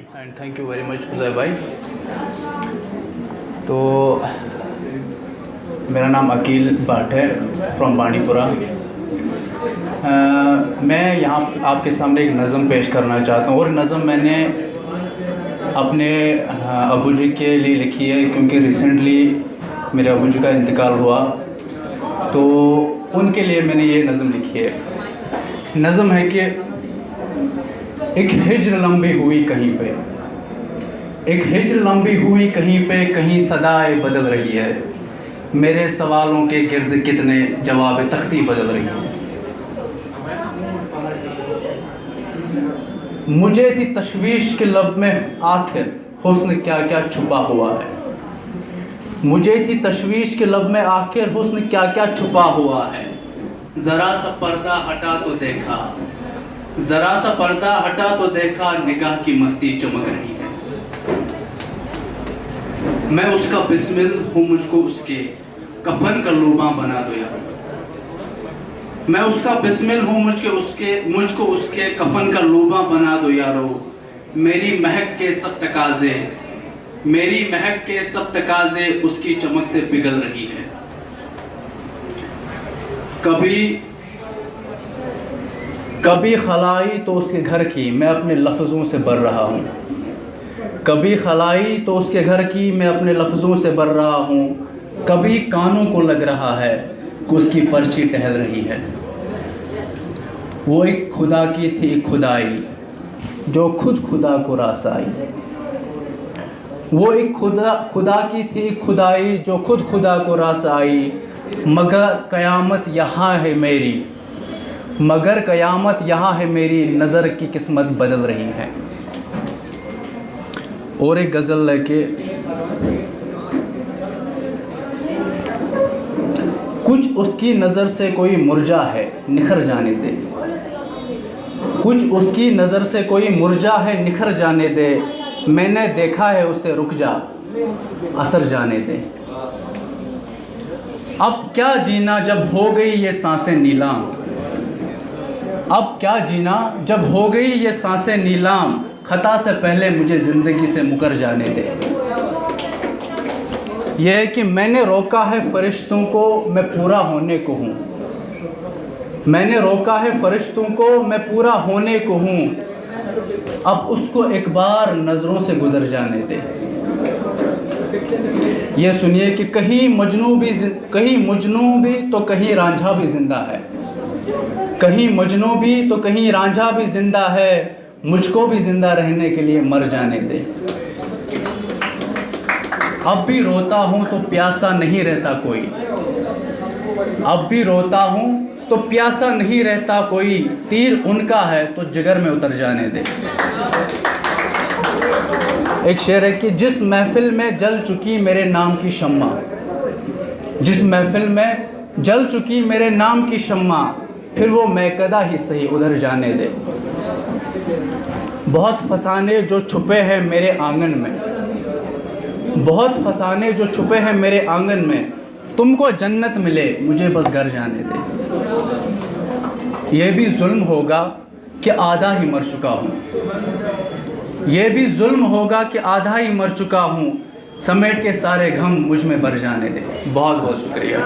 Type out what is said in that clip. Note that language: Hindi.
And thank you very much Huzaif भाई। तो मेरा नाम अकील भट्ट है फ्रॉम बांडीपुरा। मैं यहाँ आपके सामने एक नज़म पेश करना चाहता हूँ और नज़म मैंने अपने अबू जी के लिए लिखी है, क्योंकि रिसेंटली मेरे अबू जी का इंतकाल हुआ, तो उनके लिए मैंने ये नज़म लिखी है। नज़म है कि एक हिज्र लंबी हुई कहीं पे, एक हिज्र लंबी हुई कहीं पे, कहीं सदाएं बदल रही है, मेरे सवालों के गिर्द कितने जवाब तख्ती बदल रही है। मुझे थी तशवीश के लब में आखिर हुस्न क्या क्या छुपा हुआ है, मुझे थी तशवीश के लब में आखिर हुस्न क्या क्या छुपा हुआ है। ज़रा सा पर्दा हटा तो देखा, ज़रा सा पर्दा हटा तो देखा, निगाह की मस्ती चमक रही है। मैं उसका बिस्मिल हूँ, मुझको उसके कफन का लूबा बना दो यार। मैं उसका बिस्मिल हूँ, मुझको उसके कफन का लूबा बना दो यारो। मेरी महक के सब तकाजे, मेरी महक के सब तकाजे उसकी चमक से पिघल रही है। कभी खलाई तो उसके घर की मैं अपने लफ्ज़ों से भर रहा हूँ, कभी खलाई तो उसके घर की मैं अपने लफ्ज़ों से भर रहा हूँ। कभी कानों को लग रहा है कि उसकी पर्ची टहल रही है। वो एक खुदा की थी एक खुदाई, जो खुद खुदा को रास आई। वो एक खुदा की थी एक खुदाई, जो खुद खुदा को रास आई। मगर क़यामत यहाँ है मेरी, मगर क़यामत यहाँ है मेरी, नज़र की किस्मत बदल रही है। और एक गज़ल लेके, कुछ उसकी नज़र से कोई मुरझा है निखर जाने दे, कुछ उसकी नज़र से कोई मुरझा है निखर जाने दे। मैंने देखा है उसे रुक जा असर जाने दे। अब क्या जीना जब हो गई ये सांसें नीलाम, अब क्या जीना जब हो गई ये सांसें नीलाम। ख़ता से पहले मुझे ज़िंदगी से मुकर जाने दे। यह है कि मैंने रोका है फ़रिश्तों को मैं पूरा होने को हूँ, मैंने रोका है फ़रिश्तों को मैं पूरा होने को हूँ। अब उसको एक बार नज़रों से गुज़र जाने दे। ये सुनिए कि कहीं मजनू भी तो कहीं रांझा भी ज़िंदा है, कहीं मजनू भी तो कहीं रांझा भी ज़िंदा है। मुझको भी ज़िंदा रहने के लिए मर जाने दे। अब भी रोता हूँ तो प्यासा नहीं रहता कोई, अब भी रोता हूँ तो प्यासा नहीं रहता कोई। तीर उनका है तो जिगर में उतर जाने दे। एक शेर है कि जिस महफिल में जल चुकी मेरे नाम की शम्मा, जिस महफिल में जल चुकी मेरे नाम की शम्मा, फिर वो मैकदा ही सही उधर जाने दे। बहुत फसाने जो छुपे हैं मेरे आंगन में, बहुत फसाने जो छुपे हैं मेरे आंगन में। तुमको जन्नत मिले मुझे बस घर जाने दे। ये भी जुल्म होगा कि आधा ही मर चुका हूँ, ये भी जुल्म होगा कि आधा ही मर चुका हूँ। समेट के सारे गम मुझ में भर जाने दे। बहुत बहुत शुक्रिया।